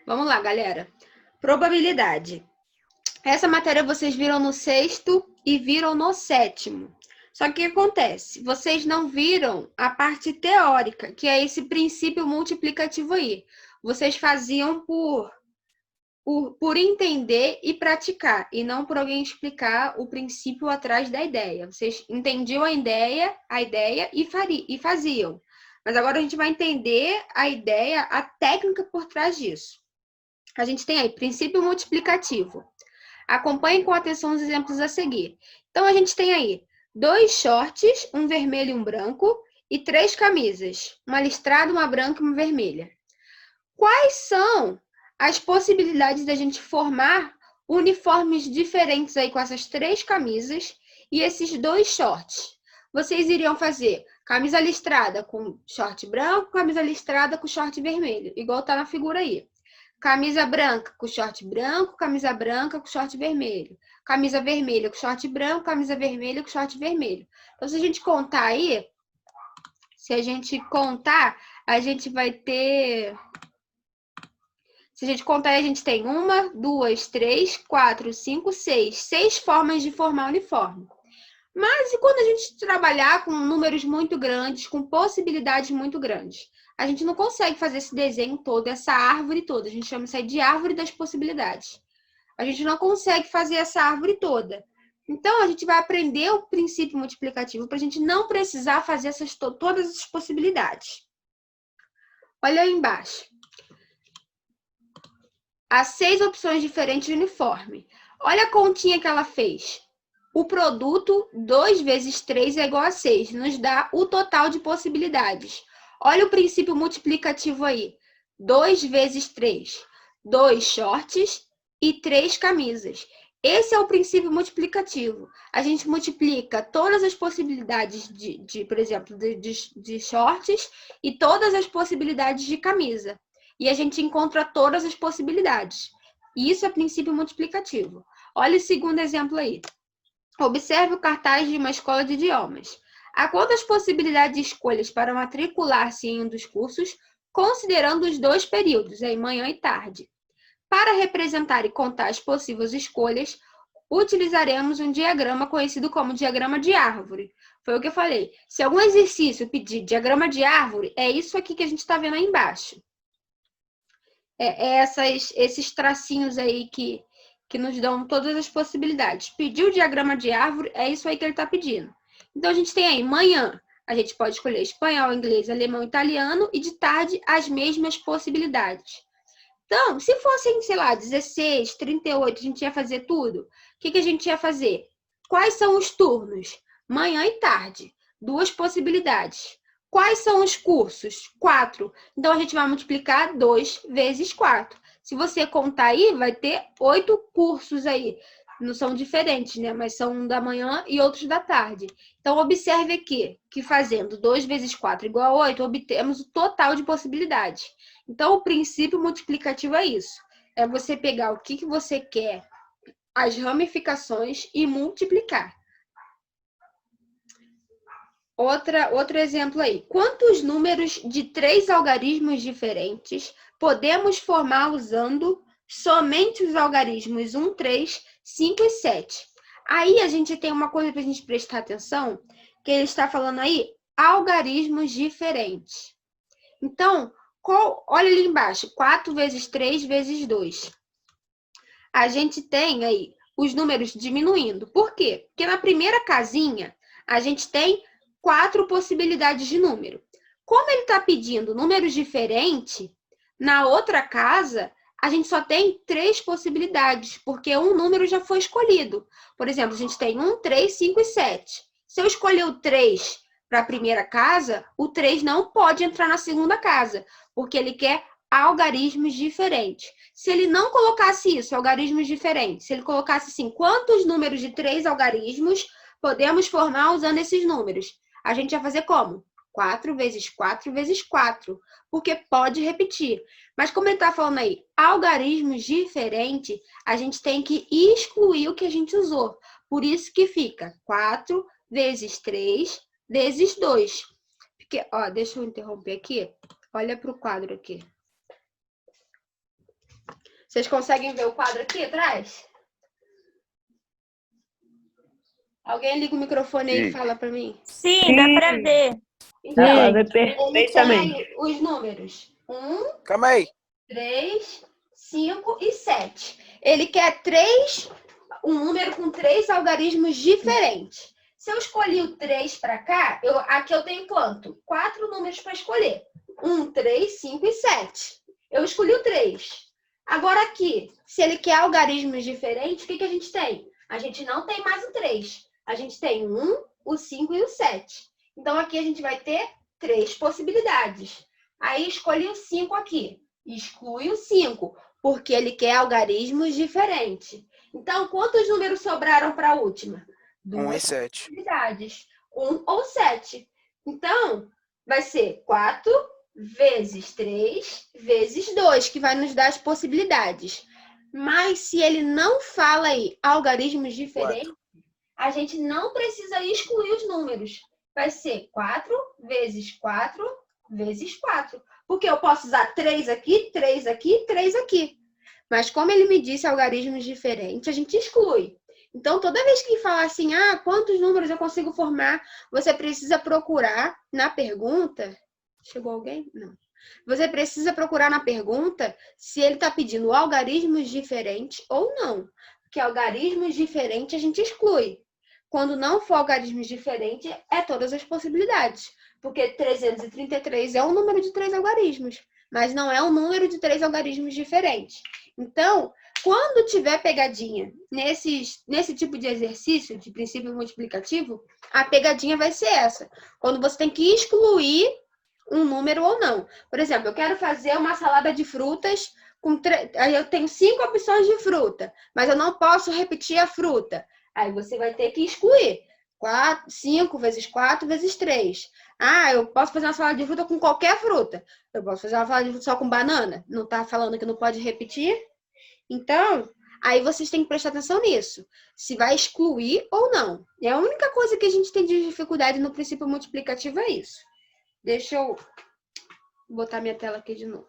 Vamos lá, galera. Probabilidade. Essa matéria vocês viram no 6º e viram no 7º. Só que o que acontece? Vocês não viram a parte teórica, que é esse princípio multiplicativo aí. Vocês faziam por entender e praticar, e não por alguém explicar o princípio atrás da ideia. Vocês entendiam a ideia e faziam. Mas agora a gente vai entender a ideia, a técnica por trás disso. A gente tem aí princípio multiplicativo. Acompanhe com atenção os exemplos a seguir. Então, a gente tem aí 2 shorts, um vermelho e um branco, e 3 camisas, uma listrada, uma branca e uma vermelha. Quais são as possibilidades da gente formar uniformes diferentes aí com essas 3 camisas e esses 2 shorts? Vocês iriam fazer camisa listrada com short branco, camisa listrada com short vermelho, igual tá na figura aí. Camisa branca com short branco, camisa branca com short vermelho. Camisa vermelha com short branco, camisa vermelha com short vermelho. Então, se a gente contar aí, a gente vai ter... Se a gente contar, a gente tem 1, 2, 3, 4, 5, 6. 6 formas de formar uniforme. Mas e quando a gente trabalhar com números muito grandes, com possibilidades muito grandes? A gente não consegue fazer esse desenho todo, essa árvore toda. A gente chama isso aí de árvore das possibilidades. A gente não consegue fazer essa árvore toda. Então, a gente vai aprender o princípio multiplicativo para a gente não precisar fazer todas essas possibilidades. Olha aí embaixo. Há 6 opções diferentes de uniforme. Olha a continha que ela fez. O produto 2 vezes 3 é igual a 6. Nos dá o total de possibilidades. Olha o princípio multiplicativo aí. 2 vezes 3. 2 shorts e 3 camisas. Esse é o princípio multiplicativo. A gente multiplica todas as possibilidades por exemplo, de shorts e todas as possibilidades de camisa. E a gente encontra todas as possibilidades. Isso é princípio multiplicativo. Olha o segundo exemplo aí. Observe o cartaz de uma escola de idiomas. Há quantas possibilidades de escolhas para matricular-se em um dos cursos, considerando os 2 períodos, aí manhã e tarde? Para representar e contar as possíveis escolhas, utilizaremos um diagrama conhecido como diagrama de árvore. Foi o que eu falei. Se algum exercício pedir diagrama de árvore, é isso aqui que a gente está vendo aí embaixo. Esses tracinhos aí que nos dão todas as possibilidades. Pediu o diagrama de árvore, é isso aí que ele está pedindo. Então, a gente tem aí manhã, a gente pode escolher espanhol, inglês, alemão, italiano, e de tarde as mesmas possibilidades. Então, se fossem, sei lá, 16, 38, a gente ia fazer tudo. O que a gente ia fazer? Quais são os turnos? Manhã e tarde. 2 possibilidades. Quais são os cursos? 4. Então, a gente vai multiplicar 2 vezes 4. Se você contar aí, vai ter 8 cursos aí. Não são diferentes, né? Mas são um da manhã e outros da tarde. Então, observe aqui que fazendo 2 vezes 4 igual a 8, obtemos o total de possibilidades. Então, o princípio multiplicativo é isso. É você pegar o que você quer, as ramificações e multiplicar. Outro exemplo aí. Quantos números de 3 algarismos diferentes podemos formar usando somente os algarismos 1, 3, 5 e 7? Aí a gente tem uma coisa para a gente prestar atenção, que ele está falando aí, algarismos diferentes. Então, olha ali embaixo, 4 vezes 3 vezes 2. A gente tem aí os números diminuindo. Por quê? Porque na primeira casinha, a gente tem 4 possibilidades de número. Como ele está pedindo números diferentes, na outra casa, a gente só tem 3 possibilidades, porque um número já foi escolhido. Por exemplo, a gente tem 1, 3, 5 e 7. Se eu escolher o 3 para a primeira casa, o 3 não pode entrar na segunda casa, porque ele quer algarismos diferentes. Se ele não colocasse isso, algarismos diferentes, se ele colocasse assim, quantos números de 3 algarismos podemos formar usando esses números? A gente ia fazer como? 4 vezes 4 vezes 4, porque pode repetir. Mas como ele está falando aí, algarismos diferentes, a gente tem que excluir o que a gente usou. Por isso que fica 4 vezes 3 vezes 2. Porque, ó, deixa eu interromper aqui. Olha para o quadro aqui. Vocês conseguem ver o quadro aqui atrás? Alguém liga o microfone aí e fala para mim. Sim, dá para ver. Então, Dá pra ver ele tem perfeitamente. aí os números 1, Calma aí. 3, 5 e 7. Ele quer um número com 3 algarismos diferentes. Se eu escolhi o 3 para cá, aqui eu tenho quanto? 4 números para escolher. 1, 3, 5 e 7. Eu escolhi o 3. Agora aqui, se ele quer algarismos diferentes, o que a gente tem? A gente não tem mais o 3. A gente tem o 1, o 5 e o 7. Então aqui a gente vai ter 3 possibilidades. Aí escolhi o 5 aqui. Exclui o 5, porque ele quer algarismos diferentes. Então, quantos números sobraram para a última? 1 e 7. Possibilidades. 1 ou 7. Então, vai ser 4 vezes 3 vezes 2, que vai nos dar as possibilidades. Mas se ele não fala aí algarismos diferentes, a gente não precisa excluir os números. Vai ser 4 vezes 4 vezes 4. Porque eu posso usar 3 aqui, 3 aqui, 3 aqui. Mas como ele me disse algarismos diferentes, a gente exclui. Então, toda vez que falar assim, quantos números eu consigo formar, você precisa procurar na pergunta... Chegou alguém? Não. Você precisa procurar na pergunta se ele está pedindo algarismos diferentes ou não. Porque algarismos diferentes a gente exclui. Quando não for algarismos diferentes, é todas as possibilidades. Porque 333 é um número de 3 algarismos, mas não é um número de 3 algarismos diferentes. Então, quando tiver pegadinha nesse tipo de exercício, de princípio multiplicativo, a pegadinha vai ser essa. Quando você tem que excluir um número ou não. Por exemplo, eu quero fazer uma salada de frutas, aí eu tenho 5 opções de fruta, mas eu não posso repetir a fruta. Aí você vai ter que excluir. 5 vezes 4 vezes 3. Eu posso fazer uma salada de fruta com qualquer fruta. Eu posso fazer uma salada de fruta só com banana. Não tá falando que não pode repetir? Então, aí vocês têm que prestar atenção nisso. Se vai excluir ou não. E a única coisa que a gente tem de dificuldade no princípio multiplicativo é isso. Deixa eu botar minha tela aqui de novo.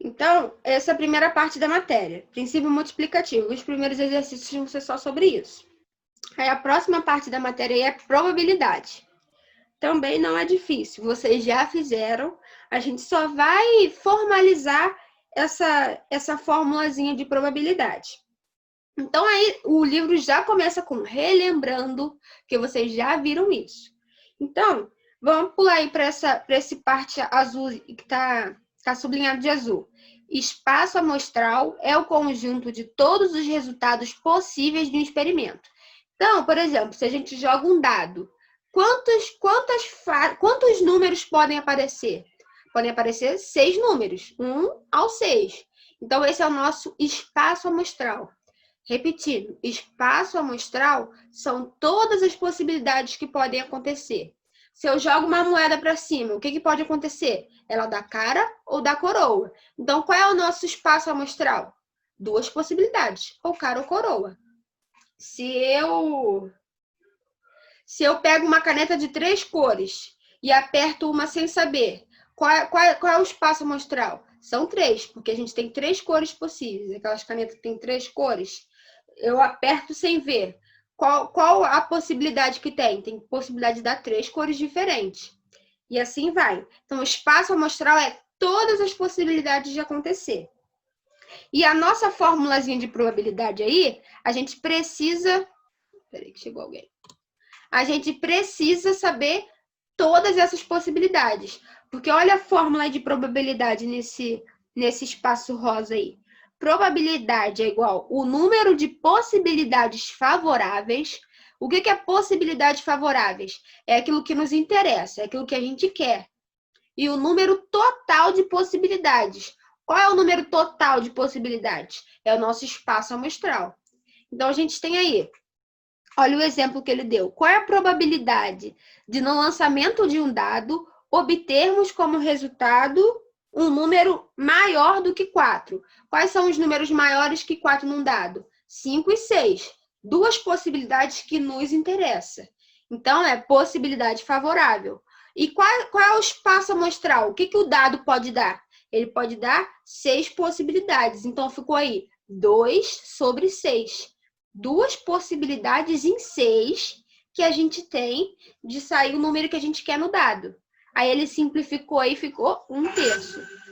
Então, essa é a primeira parte da matéria. Princípio multiplicativo. Os primeiros exercícios vão ser só sobre isso. Aí a próxima parte da matéria é probabilidade. Também não é difícil. Vocês já fizeram. A gente só vai formalizar essa formulazinha de probabilidade. Então, aí o livro já começa com relembrando que vocês já viram isso. Então, vamos pular aí para esse parte azul que está sublinhado de azul. Espaço amostral é o conjunto de todos os resultados possíveis de um experimento. Então, por exemplo, se a gente joga um dado, quantos números podem aparecer? Podem aparecer 6 números, 1 ao 6. Então, esse é o nosso espaço amostral. Repetindo, espaço amostral são todas as possibilidades que podem acontecer. Se eu jogo uma moeda para cima, o que pode acontecer? Ela dá cara ou dá coroa. Então, qual é o nosso espaço amostral? 2 possibilidades, ou cara ou coroa. Se eu pego uma caneta de 3 cores e aperto uma sem saber, qual é o espaço amostral? São 3, porque a gente tem 3 cores possíveis. Aquelas canetas que tem 3 cores, eu aperto sem ver. Qual a possibilidade que tem? Tem possibilidade de dar 3 cores diferentes. E assim vai. Então, o espaço amostral é todas as possibilidades de acontecer. E a nossa formulazinha de probabilidade aí, a gente precisa... Peraí que chegou alguém. A gente precisa saber todas essas possibilidades. Porque olha a fórmula de probabilidade nesse espaço rosa aí. Probabilidade é igual o número de possibilidades favoráveis. O que é possibilidades favoráveis? É aquilo que nos interessa, é aquilo que a gente quer. E o número total de possibilidades. Qual é o número total de possibilidades? É o nosso espaço amostral. Então, a gente tem aí, olha o exemplo que ele deu. Qual é a probabilidade de, no lançamento de um dado, obtermos como resultado um número maior do que 4? Quais são os números maiores que 4 num dado? 5 e 6. Duas possibilidades que nos interessam. Então, é possibilidade favorável. E qual é o espaço amostral? O que o dado pode dar? Ele pode dar 6 possibilidades. Então, ficou aí 2 sobre 6. Duas possibilidades em 6 que a gente tem de sair o número que a gente quer no dado. Aí ele simplificou aí, ficou 1/3.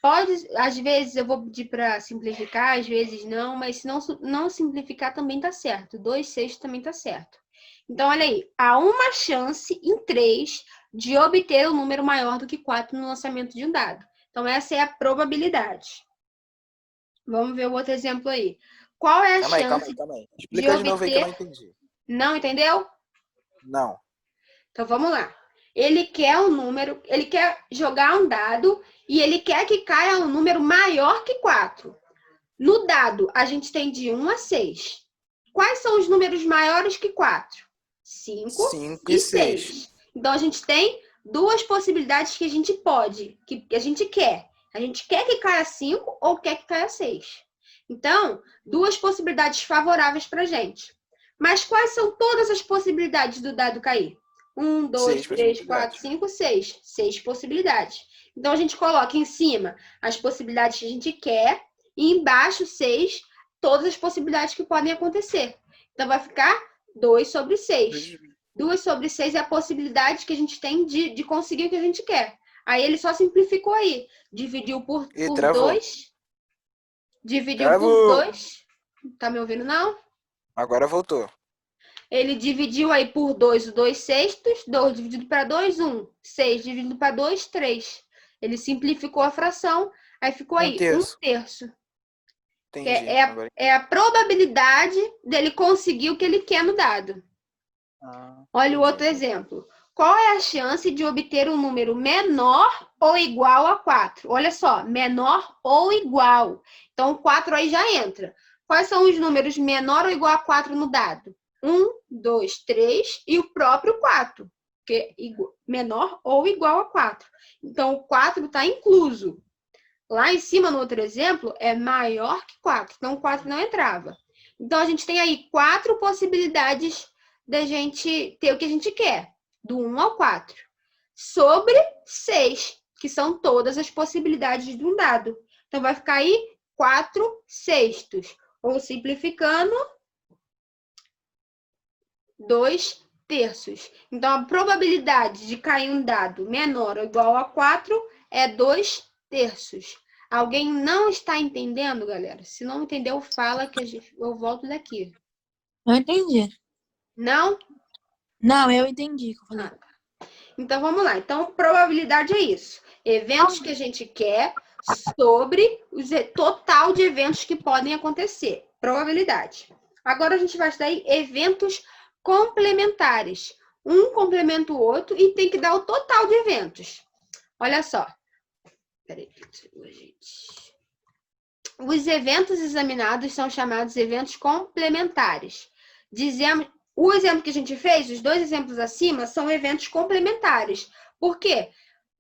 Pode, às vezes eu vou pedir para simplificar, às vezes não, mas se não simplificar também tá certo. 2/6 também tá certo. Então, olha aí, há uma chance em 3 de obter um número maior do que 4 no lançamento de um dado. Então, essa é a probabilidade. Vamos ver o outro exemplo aí. Qual é a chance Calma aí. de Explica de obter... novo aí que eu não entendi. Não entendeu? Não. Então, vamos lá. Ele quer um número, ele quer jogar um dado e ele quer que caia um número maior que 4. No dado, a gente tem de 1 a 6. Quais são os números maiores que 4? 5 e 6. Então, a gente tem duas possibilidades que a gente pode, que a gente quer. A gente quer que caia 5 ou quer que caia 6. Então, duas possibilidades favoráveis para a gente. Mas quais são todas as possibilidades do dado cair? 1, 2, 3, 4, 5, 6. 6 possibilidades. Então, a gente coloca em cima as possibilidades que a gente quer e embaixo 6, todas as possibilidades que podem acontecer. Então, vai ficar 2 sobre 6. 2 sobre 6 é a possibilidade que a gente tem de conseguir o que a gente quer. Aí, ele só simplificou aí. Dividiu por 2. Dividiu por 2. Tá me ouvindo, não? Agora voltou. Ele dividiu aí por 2 o 2/6. 2 dividido para 2, 1. 6 dividido para 2, 3. Ele simplificou a fração. Aí ficou aí 1/3. Entendi. É a probabilidade dele conseguir o que ele quer no dado. Olha o outro exemplo. Qual é a chance de obter um número menor ou igual a 4? Olha só, menor ou igual. Então, 4 aí já entra. Quais são os números menor ou igual a 4 no dado? 1, 2, 3 e o próprio 4, que é menor ou igual a 4. Então, o 4 está incluso. Lá em cima, no outro exemplo, é maior que 4. Então, 4 não entrava. Então, a gente tem aí 4 possibilidades da gente ter o que a gente quer, do 1 ao 4, sobre 6, que são todas as possibilidades de um dado. Então, vai ficar aí 4/6, ou simplificando, 2/3. Então, a probabilidade de cair um dado menor ou igual a 4 é 2/3. Alguém não está entendendo, galera? Se não entendeu, fala que eu volto daqui. Eu entendi. Não? Não, eu entendi. Então, vamos lá. Então, probabilidade é isso. Eventos que a gente quer sobre o total de eventos que podem acontecer. Probabilidade. Agora, a gente vai estudar aí eventos complementares. Um complementa o outro e tem que dar o total de eventos. Olha só. Peraí, gente. Os eventos examinados são chamados eventos complementares. O exemplo que a gente fez, os dois exemplos acima, são eventos complementares. Por quê?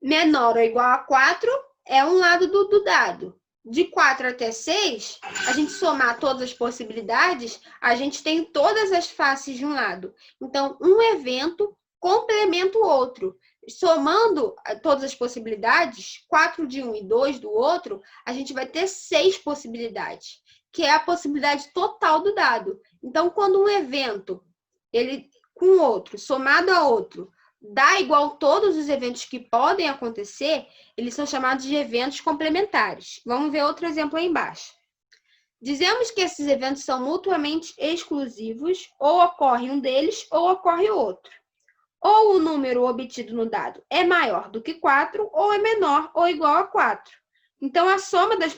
Menor ou igual a 4 é um lado do dado. De 4 até 6, a gente somar todas as possibilidades, a gente tem todas as faces de um lado. Então, um evento complementa o outro. Somando todas as possibilidades, 4 de um e 2 do outro, a gente vai ter 6 possibilidades, que é a possibilidade total do dado. Então, quando um evento, ele com outro, somado a outro, dá igual todos os eventos que podem acontecer, eles são chamados de eventos complementares. Vamos ver outro exemplo aí embaixo. Dizemos que esses eventos são mutuamente exclusivos, ou ocorre um deles, ou ocorre outro. Ou o número obtido no dado é maior do que 4, ou é menor ou igual a 4. Então, a soma das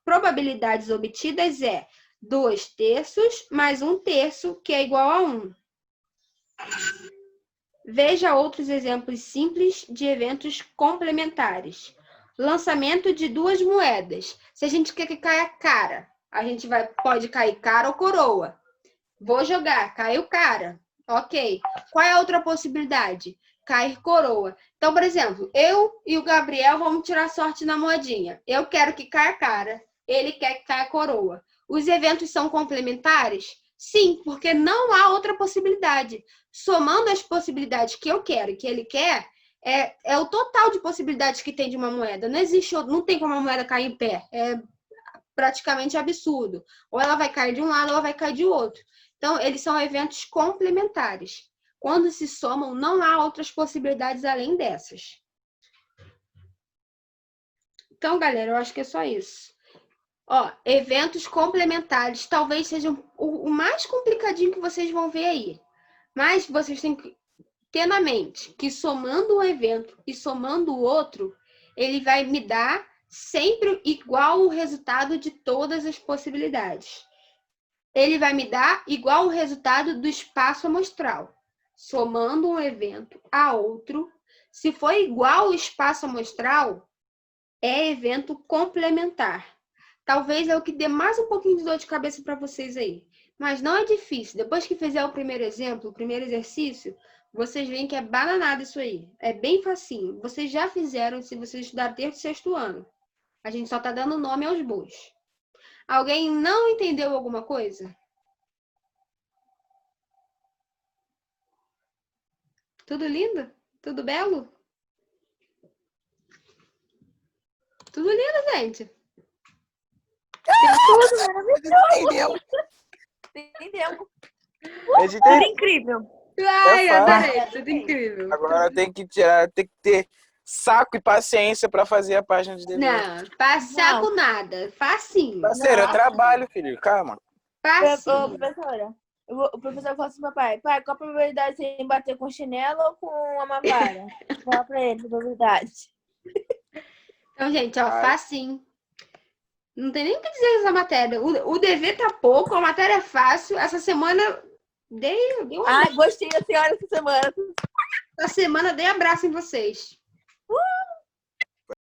probabilidades obtidas é 2/3 mais 1/3, que é igual a 1. Veja outros exemplos simples de eventos complementares. Lançamento de 2 moedas. Se a gente quer que caia cara, a gente pode cair cara ou coroa. Vou jogar, caiu cara. Ok. Qual é a outra possibilidade? Cair coroa. Então, por exemplo, eu e o Gabriel vamos tirar sorte na moedinha. Eu quero que caia cara. Ele quer que caia coroa. Os eventos são complementares? Sim, porque não há outra possibilidade. Somando as possibilidades que eu quero e que ele quer, é o total de possibilidades que tem de uma moeda. Não tem como a moeda cair em pé. É praticamente absurdo. Ou ela vai cair de um lado ou ela vai cair de outro. Então, eles são eventos complementares. Quando se somam, não há outras possibilidades além dessas. Então, galera, eu acho que é só isso. Ó, eventos complementares talvez sejam o mais complicadinho que vocês vão ver aí. Mas vocês têm que ter na mente que somando um evento e somando o outro, ele vai me dar sempre igual o resultado de todas as possibilidades. Ele vai me dar igual o resultado do espaço amostral. Somando um evento a outro, se for igual o espaço amostral, é evento complementar. Talvez é o que dê mais um pouquinho de dor de cabeça para vocês aí. Mas não é difícil. Depois que fizer o primeiro exemplo, o primeiro exercício, vocês veem que é bananada isso aí. É bem facinho. Vocês já fizeram se vocês estudaram desde o sexto ano. A gente só está dando nome aos bois. Alguém não entendeu alguma coisa? Tudo lindo? Tudo belo? Tudo lindo, gente. Entendeu? Entendeu? A gente Tudo incrível. Ai, Eu faço. adorei. Tudo incrível. Agora tem que ter saco e paciência pra fazer a página de dever. Não, passar com nada. Facinho. Parceiro, eu Não. trabalho, filho. Calma. Facinho. Professora, o professor falou assim pro pai, qual a probabilidade de você bater com chinelo ou com uma vara? Fala pra ele a probabilidade. Então, gente, ó, Ai. facinho. Não tem nem o que dizer essa matéria. O dever tá pouco, a matéria é fácil. Essa semana dei um Ai, gostei da senhora essa semana. Essa semana dei abraço em vocês.